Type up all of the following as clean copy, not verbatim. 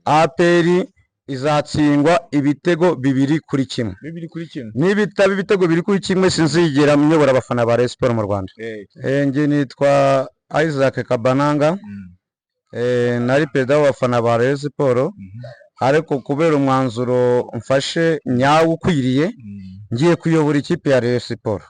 APR izatsindwa ibitego 2-1 n'ibitabo ibitego 2-1 sinzigera myobora abafana ba Rayon Sports mu Rwanda. Nge nitwa Isaac Kabananga, nari perezida w'abafana ba Rayon Sports, ariko kubera umwanzuro mfashe nyawo ukwiriye ngiye kuyobora ikipe ya Rayon Sports.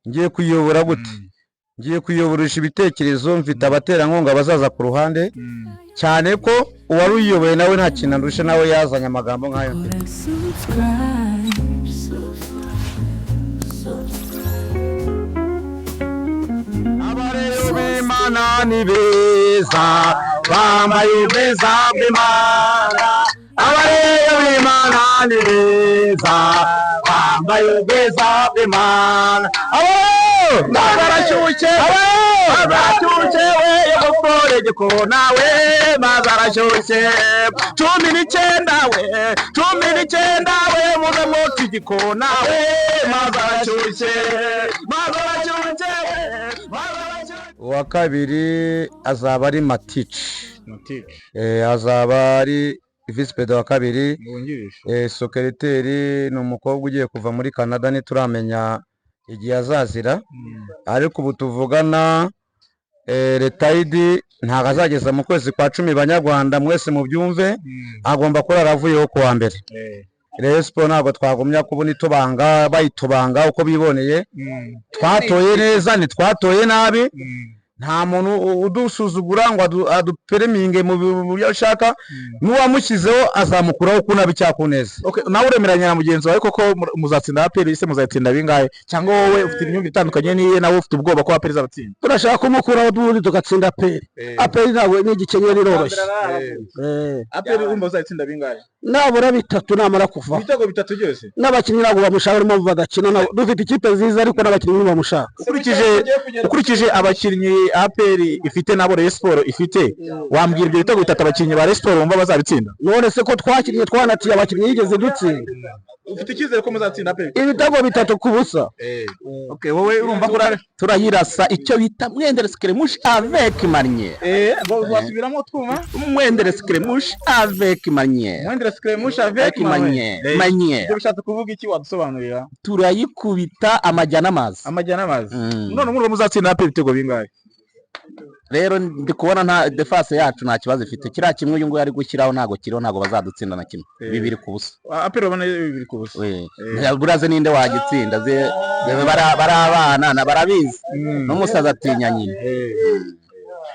Ngiye kuyobora gute? Ngiye kuyoboresha ibitekerezo, mfite abaterankunga bazaza ku ruhande, cyane ko uwari uyoboye nawe nta kintu ndusha, nawe yazanye amagambo nk'ayo. Abareyo b'Imana ni beza, bambaye ubwiza bw'Imana. Abareyo b'Imana ni beza, bambaye ubwiza bw'Imana. Mazarashyushye we yogokore gikona we, mazarashyushye 19 we muze moti gikona we, mazarashyushye uwa kabiri azaba ari Matici, azaba ari vice perezida wa kabiri. Secrétaire ni umukobwa ugiye kuva muri Canada, ntituramenya igihe azazira, ariko ubu tuvugana retired ntago azageza mu kwezi kwa 10. Banyarwanda mwese mu byumve, agomba kuba yaravuyeho ku wa mbere. Rayon Sports ntabwo twagumya kubona itubanga bayitubanga uko biboneye. Twatoye neza, ntitwatoye nabi. Nta muntu udusuzugura ngo adupereminge mu buryo ashaka, n'uwamushyizeho azamukuraho kunabi cyakuneza. Nawe uremeranya na mugenzi wawe koko muzatsinda APR, ise muzatsinda bingahe? Cyangwa wowe ufite imyumvire itandukanye niye, nawe ufite ubwoba ko APR izabatsinda? Turashaka kumukuraho dundi tugatsinda APR. APR ntabwo n'igikenyeri roroshye. APR urumva uzatsinda bingahe? Nabura 3 namara kuva. Ibitego 3 byose. N'abakinnyi ntabwo bamushaka, urimo badakina. Dufite ikipe nziza ariko n'abakinnyi bamushaka. Ukurikije abakinnyi APR ifite nabo Rayon Sports ifite, wambwira ibyo bitego 3 abakinnyi ba Rayon Sports bumva bazabitsinda? None se ko twakinnye twanatiye abakinnyi yigeze dutsinda. Ufite icyizere ko muzatsinda APR? Ibitego 3 ku busa. Wowe urumva ko turayirasa icyo bita mwendere scremush avec manière. Wasubiramo twuma? Mwendere scremush avec manière. Mwendere scremush avec manière. Ibyo bishatse kuvuga iki, wadusobanurira? Turayikubita amajyana amazi. None muri muzatsinda APR ibitego bingahe? Rero ndi kubona nta defense yacu nta kibazo ifite. Kira kimwe uyu ngo yari gushyiraho ntago bazadutsinda na kimwe. 2 ku busa. APR bana 2 ku busa. Buraze ninde wagitsinda? Barabana na barabizi. N'umusaza atinya nyine.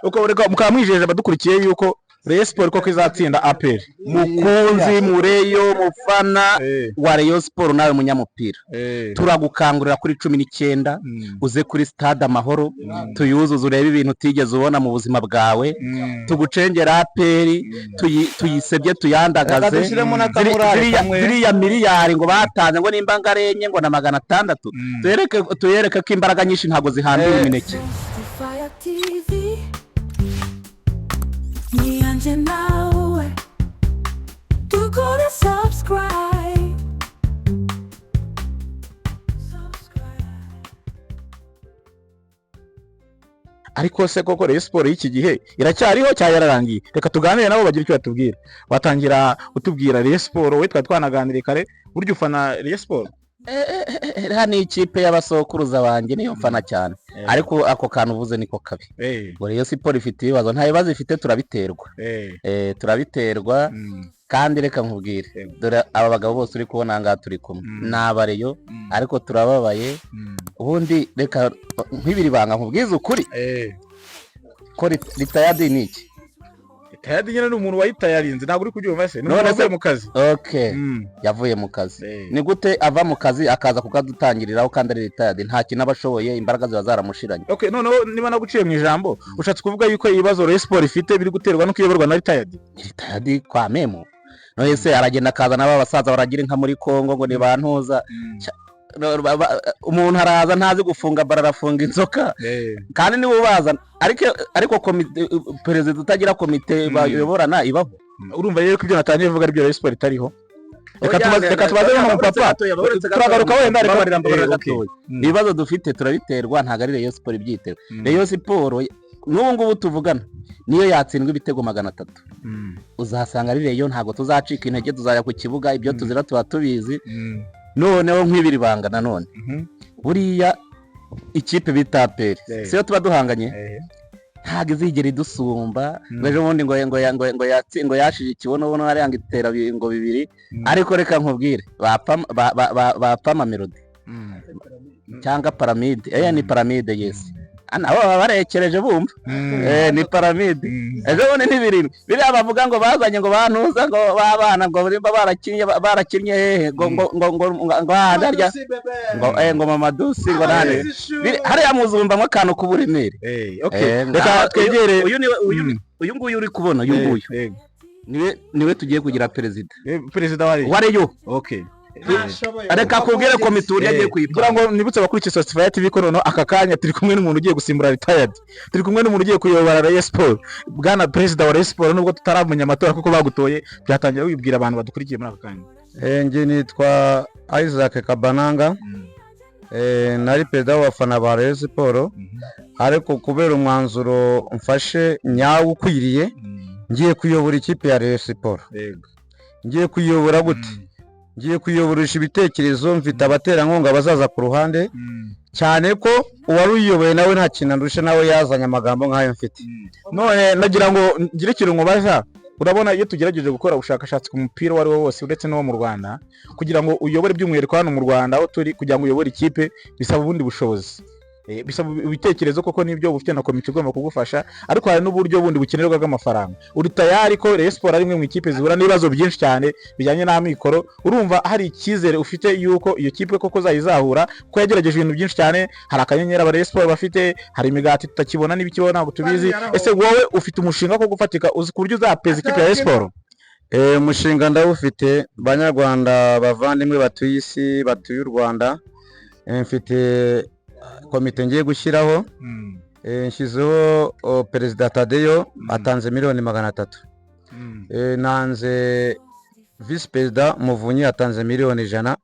Uko reka mukamwijeje abadukurikiye yuko Rayon Sports koko izatsinda APR. Mukunzi mureyo mufana wa Rayon Sports nawe munyamupira, turagukangurira kuri 19 uze kuri stade Amahoro, tuyuzuze urebe ibintu utigeze ubona mu buzima bwawe, tugucengera APR, tuyisebye tuyandagaze. Ziriya miliyari ngo batanze ngo nimba ngarenye ngo na 600, tuyereke ko imbaraga nyinshi ntago zihambira imineke. Nianje nawe dukore subscribe. Ariko se koko Rayon Sports y'iki gihe iracyariho cyangwa yararangiye? Reka tuganire nabo bagira icyo batubwira. Watangira utubwira Rayon Sports, we twanaganiriye kare, buryo ufana Rayon Sports? Ni ikipe y'abasokuruza banjye niyo mfana cyane, ariko ako kantu uvuze niko kabi. Rayon Sports ifite ibibazo, nta bibazo ifite, turabiterwa. Kandi reka nkubwire, dore aba bagabo bose uri kubona ngaha turi kumwe n'abareyo, ariko turababaye. Ubundi reka nk'ibiri banga nkubwiza ukuri, ko retired ni iki? Retired nyine ni umuntu wayitayarinze, ntabwo uri kubyumva se? None se mu kazi? Yavuye mu kazi. Ni gute ava mu kazi akaza kukadutangiriraho kandi ari retired? Nta kintu abashoboye, imbaraga ziba zaramushiranye. None niba naguciye mu ijambo, ushatse kuvuga yuko ibibazo Rayon Sports ifite biri guterwa no kuyoborwa na retired? Retired kwa memo. None se aragenda akaza n'aba basaza baragira inka muri Kongo ngo ni bantuza. Umuntu araza ntazi gufunga bararafunga inzoka, kandi ni bubaza. Ariko komite perezida utagira komite bayoborana ibaho. Urumva rero ko ibyo natangiye vuga ari byo Rayon Sports itariho? Reka tubaze no mu papa, turagaruka wenda reka ibibazo dufite turabiterwa, ntago ari Rayon Sports ibyitera. Rayon Sports n'ubu ngubu tuvugana niyo yatsindwa ibitego 300 uzasanga ari Rayon ntago tuzacika intege tuzajya ku kibuga ibyo tuzira tuba tubizi noneho nk'ibiri banga nanone buriya ikipe bita APR siyo tuba duhanganye ntago izigera idusumba ejo bundi ngo yashije ikibono hari yanga itera ngo 2 ariko reka nkubwire bapfa Mamelodi cyangwa Pyramide ni Pyramide yes nabo barekereje bumva ni Pyramide ejo bundi ni 7 biriya bavuga ngo bazanye ngo bantuza ngo babana ngo barakinnye hehe ngo harya ngo Mamadusi ngo nane hariya muzumbamo akantu k'uburemere reka twegere uyu nguyu uri kubona uyu nguyu niwe tugiye kugira perezida wa Rayon reka kubwire komite uri yagiye kuyipura ngo nibutse abakurikiye Sosify TV ko noneho aka kanya turi kumwe n'umuntu ugiye gusimbura retired turi kumwe n'umuntu ugiye kuyobora Rayon Sport bwana perezida wa Rayon Sport nubwo tutaramenya amatora kuko bagutoye byatangiye wibwira abantu badukurikiye muri aka kanya nge nitwa Isaac Kabananga nari perezida w'abafana ba Rayon Sport ariko kubera umwanzuro mfashe nyawo ukwiriye ngiye kuyobora ikipe ya Rayon Sport ngiye kuyobora gute ngiye kuyoboresha ibitekerezo mfite abaterankunga bazaza ku ruhande cyane ko uwari uyoboye nawe nta kintu andusha nawe yazanye amagambo nk'ayo mfite none nagira ngo ngire ikintu nkubaza urabona iyo tugerageje gukora ubushakashatsi ku mupira wari wose uretse no mu Rwanda kugira ngo uyobore by'umwihariko hano mu Rwanda aho turi kugira ngo uyobore ikipe bisaba ubundi bushobozi bisaba ibitekerezo koko nibyo bufite na komite igomba kugufasha ariko hari n'uburyo bundi bukenerwa bw'amafaranga uri tayari ko Rayon Sport ari imwe mu ikipe zihura n'ibibazo byinshi cyane bijyanye n'amikoro urumva hari icyizere ufite yuko iyo kipe koko zayizahura ko yagerageje ibintu byinshi cyane hari akanyenyeri aba Rayon Sport bafite hari imigati tutakibona n'ibikibona ntabwo tubizi ese wowe ufite umushinga ko gufatika uzi ku buryo uzapeza ikipe ya Rayon Sport umushinga ndawufite banyarwanda bavandimwe batuye isi batuye u Rwanda mfite komite ngiye gushyiraho nshyizeho perezida Tadeyo atanze miliyoni 300 nanze visi perezida Muvunyi atanze miliyoni 100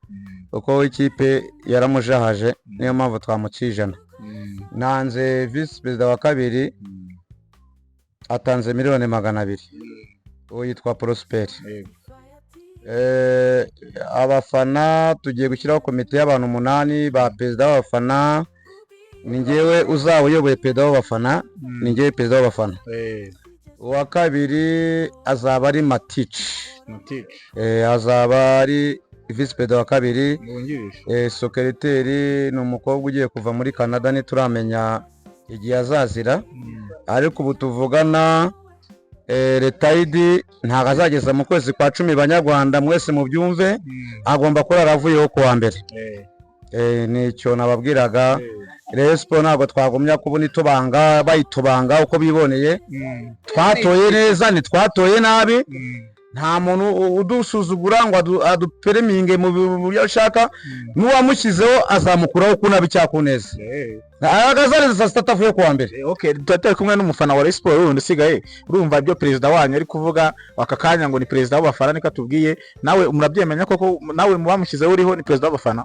kuko ikipe yaramujahaje niyo mpamvu twamuciye 100 nanze visi perezida wa kabiri atanze miliyoni 200 uwo yitwa Prosper abafana tugiye gushyiraho komite y'abantu 8 ba perezida w'abafana ni ngewe uzaba uyoboye perezida w'abafana ni ngewe perezida w'abafana uwa kabiri azaba ari Matici azaba ari visi perezida wa kabiri sekereteri ni umukobwa ugiye kuva muri Canada ntituramenya igihe azazira ariko ubu tuvugana retired ntago azageza mu kwezi kwa 10 banyarwanda mwese mu byumve agomba kurara avuyeho kuwa mbere nicyo nababwiraga Rayon Sport ntabwo twagumya kubona itubanga bayitubanga uko biboneye twatoye neza ntitwatoye nabi nta muntu udusuzugura ngo adupereminge mu buryo ashaka n'uwamushyizeho azamukuraho kunabi cyakuneza agazareza statafu yo kuwa mbere tutari kumwe n'umufana wa Rayon Sport wundi usigaye urumva ibyo perezida wanyu ari kuvuga aka kanya ngo ni perezida w'abafana niko tubwiye nawe murabyemenya koko nawe mu bamushyizeho uriho ni perezida w'abafana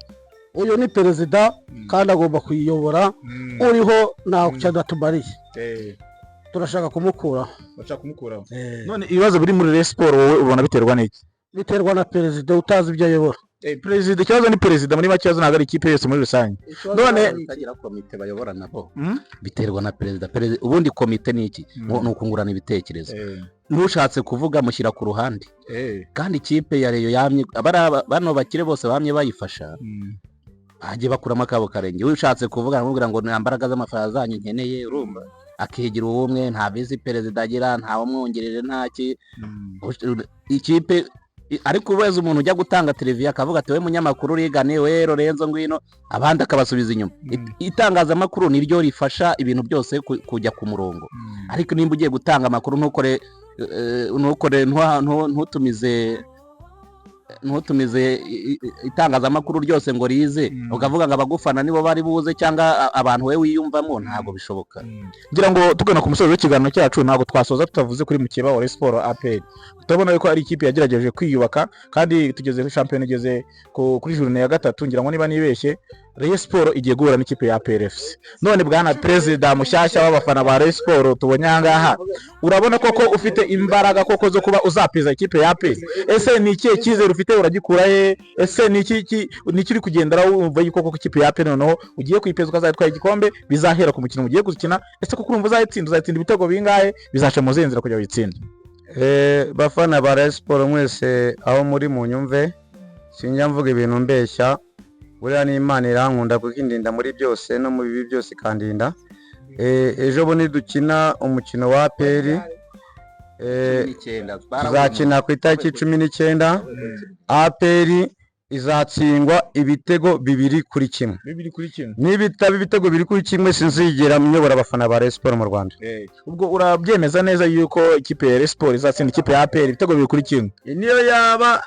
uyu ni perezida kandi agomba kuyiyobora uriho ntaho cyatumariye turashaka kumukuraho none ibibazo biri muri Rayon Sport wowe ubona biterwa n'iki biterwa na perezida utazi ibyo ayobora perezida ikibazo ni perezida muri make ntabwo ari ikipe yose muri rusange none utagira komite bayobora nabo biterwa na perezida ubundi komite ni iki ni ukungurana ibitekerezo ntushatse kuvuga mushyira ku ruhande kandi ikipe ya Rayon yamye bano bakire bose bamye bayifasha bagiye bakuramo akabo karenge ushatse kuvuga namubwira ngo nta mbaraga z'amafaranga zanyu nkeneye urumva akigira ubumwe nta visi perezida agira nta wamwongerere ntaki ikipe ariko uweze umuntu ujya gutanga televiziyo akavuga ati we munyamakuru urigane we Lorenzo ngwino abandi akabasubiza inyuma itangazamakuru niryo rifasha ibintu byose kujya ku murongo ariko nimba ugiye gutanga amakuru ntukore ntutumize itangazamakuru ryose ngo rize ukavuga ngo abagufana nibo bari buze cyangwa abantu we wiyumvamo ntabwo bishoboka ngira ngo tugana ku musozo w'ikiganiro cyacu ntabwo twasoza tutavuze kuri mukeba wa Rayon Sport APR turabona yuko ari ikipe yagerageje kwiyubaka kandi tugeze shampiyona igeze kuri journée ya 3 ngira ngo niba nibeshye Rayon Sport igiye guhura n'ikipe ya PRFC. None bwana perezida mushyashya w'abafana ba Rayon Sport tubonye ahangaha, urabona koko ufite imbaraga koko zo kuba uzapiza ikipe ya APR? Ese ni ikihe cyizere ufite uragikura he? Ese ni iki uri kugendera wumva yuko koko ikipe ya APR noneho ugiye kwipeza ukazatwara igikombe, bizahera ku mukino mugiye gukina? Ese koko urumva uzayitsinda ibitego bingahe, bizaca mu zenzira kujya witsinda? Bafana ba Rayon Sport mwese aho muri mu nyumve, sinjya mvuga ibintu mbeshya, buriya ni Imana irankunda kuko indinda muri byose no mu bibi byose ikandinda. Ejo bundi dukina umukino wa APR, tuzakina ku itariki 19. APR izatsindwa ibitego 2-1. N'ibitabo ibitego 2-1 sinzigera nyobora abafana ba Rayon Sport mu Rwanda. Ubwo urabyemeza neza yuko ikipe ya Rayon Sport izatsinda ikipe ya APR ibitego 2-1? Niyo yaba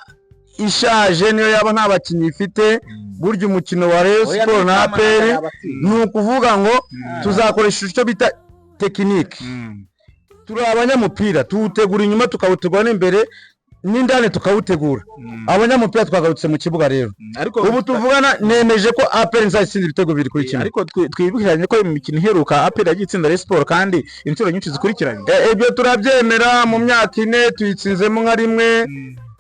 ishaje, niyo yaba nta bakinnyi ifite, burya umukino wa Rayon Sport na APR ni ukuvuga ngo tuzakoresha icyo bita tekinike. Turi abanyamupira, tuwutegura inyuma tukawutegura n'imbere n'indani tukawutegura. Abanyamupira twagarutse mu kibuga rero. Ubu tuvugana nemeje ko APR izatsinda ibitego 2-1. Ariko twibukiranye ko mu mikino iheruka APR yagiye itsinda Rayon Sport kandi inshuro nyinshi zikurikiranye. Ibyo turabyemera, mu myaka 4 tuyitsinzemo nka rimwe.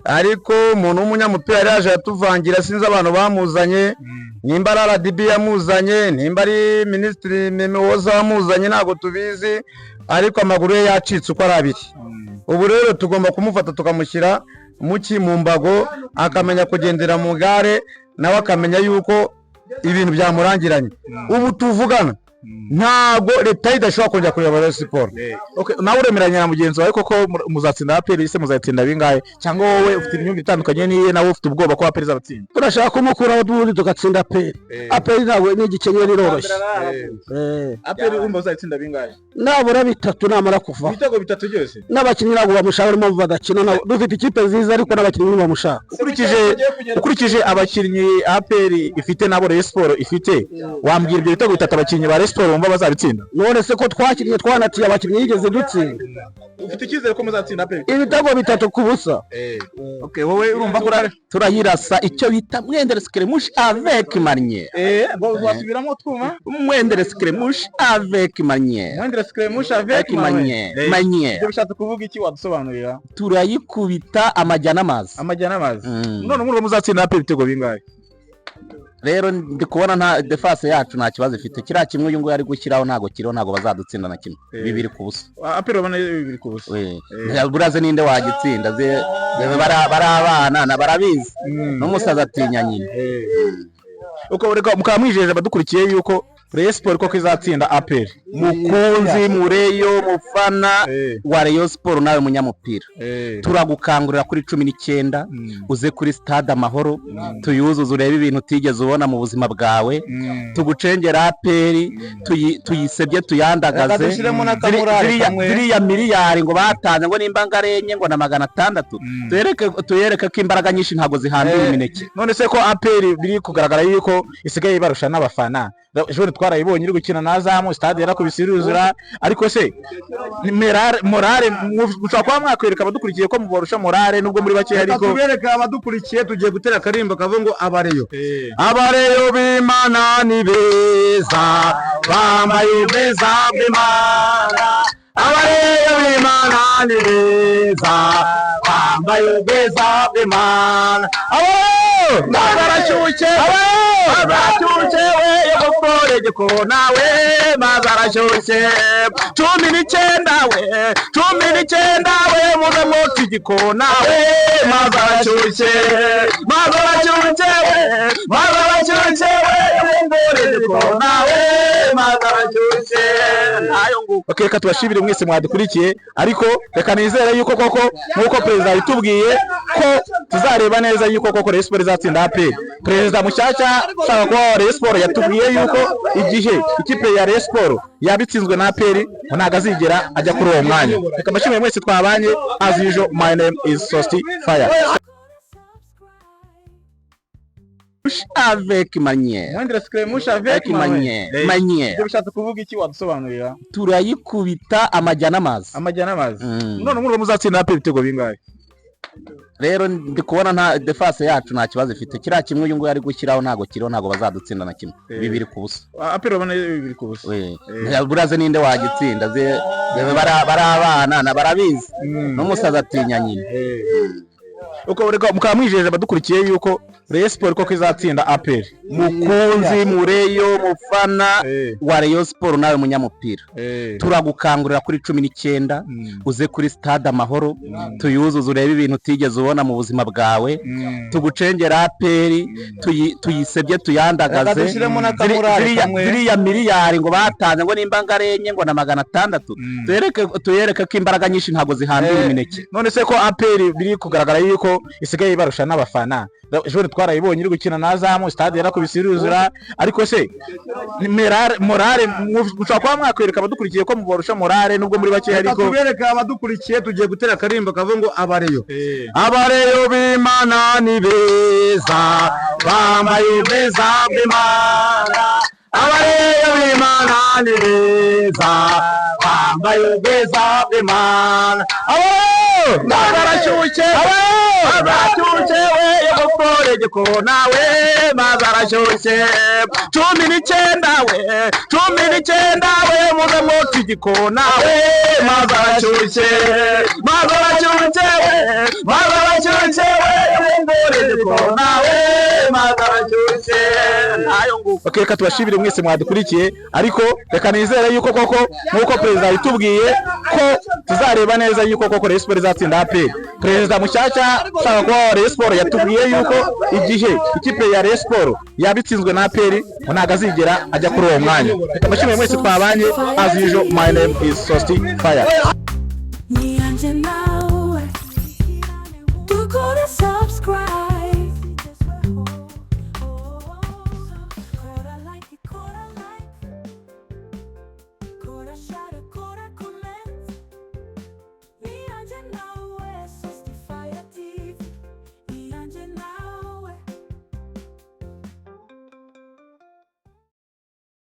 Ariko umuntu w'umunyamupira yaje atuvangira, sinzi abantu bamuzanye, nimba ari RDB yamuzanye, nimba ari Minisitiri Memewoza wamuzanye, ntabwo tubizi, ariko amaguru ye yacitse uko ari abiri. Ubu rero tugomba kumufata tukamushyira mu mbago, akamenya kugendera mu gare, nawe akamenya yuko ibintu byamurangiranye. Ubu tuvugana ntabwo leta idashobora kongera kureba Rayon Sport. Nawe uremeranya na mugenzi wawe koko muzatsinda APR? Ise muzatsinda bingahe? Cyangwa wowe ufite imyumvire itandukanye niye, nawe ufite ubwoba ko APR izabatsinda? Turashaka kumukuraho duhundi tugatsinda APR. APR ntabwo ni igikenyeri iroroshye. APR urumva uzatsinda bingahe? Nabura 3 namara kuva. Ibitego 3 byose. N'abakinnyi ntabwo bamushaka, arimo badakina. Dufite ikipe nziza ariko n'abakinnyi bamushaka. Ukurikije abakinnyi APR ifite nabo Rayon Sport ifite, wambwira ibyo bitego 3 abakinnyi ba Rayon Sport bumva bazabitsinda? None se ko twakinnye twanatiye abakinnyi yigeze dutsinda. Ufite icyizere ko muzatsinda APR? Ibitego 3-0. Okay, wowe urumva ko turayirasa icyo bita mwendere skremush avec manière. Wasubiramo twuma? Mwendere skremush avec manière. Mwendere skremush avec manière. Ibyo bishatse kuvuga iki, wadusobanurira? Turayikubita amajyana amazi. None muri muzatsinda APR ibitego bingahe? Rero ndi kubona nta defense yacu nta kibazo ifite. Kiriya kimwe uyu nguyu ari gushyiraho ntago bazadutsinda na kimwe. 2-0. APR bana 2-0. Buraze ninde wagitsinda? Bari abana na barabizi. N'umusaza atinya nyine. Uko reka mukamwijeje abadukurikiye yuko Rayon Sport koko izatsinda APR. Mukunzi mureyo mufana wa Rayon Sport nawe munyamupira, turagukangurira kuri 19 uze kuri stade Amahoro, tuyuzuze urebe ibintu utigeze ubona mu buzima bwawe, tugucengera APR, tuyisebye tuyandagaze ziriya miliyari ngo batanze ngo nimba ngarenye ngo na 600, tuyereke ko imbaraga nyinshi ntago zihambira imineke. None se ko APR biri kugaragara yuko isigaye barusha n'abafana, ejo twarayibonye iri gukina na Zamu, stade yarakubise iruzura, ariko se morale mushaka kwa mwakwereka abadukurikiye ko muborusha morale nubwo muri bake, ariko tubereka abadukurikiye tugiye gutera karimba kavuga ngo abareyo b'Imana ni beza, bambaye beza b'Imana. Abareyo b'Imana ni beza, bambaye beza b'Imana. Mazarashyushye we yogokore gikona we, mazarashyushye 19 we muze moti gikona we, mazarashyushye we yogokore gikona we, mazarashyushye. Okay, reka tubashimire mwese mwadukurikiye, ariko reka nizere yuko koko nkuko perezida yitubwiye ko tuzareba neza yuko koko Rayon Sport izatsinda APR. Perezida mushyashya ushaka kuba Rayon Sport yatubwiye yuko igihe ikipe ya Rayon Sport yabitsinzwe na APR ntago azigera ajya kuri uwo mwanya. Reka mbashimire mwese twabanye. As usual, my name is Sosti Fire. Avec manière. Mwendere skremush avec manière. Ibyo bishatse kuvuga iki, wadusobanurira? Turayikubita amajyana amazi. None muri muzatsinda APR ibitego bingahe? rero ndi kubona nta defense yacu nta kibazo ifite kiriya kimwe uyu nguyu ari gushyiraho ntago kiriho ntago bazadutsinda na kimwe 2-2 apero bana 2-2 buraze ninde wagitsinda bari abana na barabizi n'umusaza atinya nyine uko mukaba mwijeje abadukurikiye yuko Rayon Sport koko izatsinda APR mukunzi mureyo mufana wa Rayon Sport nawe munyamupira turagukangurira kuri 19 uze kuri stade Amahoro tuyuzuze urebe ibintu utigeze ubona mu buzima bwawe tugucengera APR tuyisebye tuyandagaze ziriya miliyari ngo batanze ngo nimba ngarenye ngo na 600 tuyereke ko imbaraga nyinshi ntago zihambira imineke none se ko APR biri kugaragara yuko isigaye barusha n'abafana ejo twarayibonye iri gukina na Azamu stade yarakubise iruzura ariko se morale mushaka kwa mwakwereka abadukurikiye ko muborusha morale nubwo muri bake ariko tubereka abadukurikiye tugiye gutera karimba kavuga ngo abareyo b'Imana ni beza bambaye beza b'Imana abareyo b'Imana ni beza bambaye beza b'Imana mazarashyushye we yogokore ko nawe mazarashyushye 19 we muze moti gikona we mazarashyushye we ko nawe mazarashyushye ayo nguko reka tubashimire mwese mwadukurikiye ariko reka nizere yuko koko nkuko perezida yitubwiye ko tuzareba neza yuko koko Rayon Sport izatsinda APR perezida mushyashya saba kwa Rayon Sport yatubwiye yuko igihe ikipe ya Rayon Sport yabitsinzwe na APR ntago azigera ajya kuri uwo mwanya. Reka mbashimire mwese twabanye as usual, my name is Sosti Fire.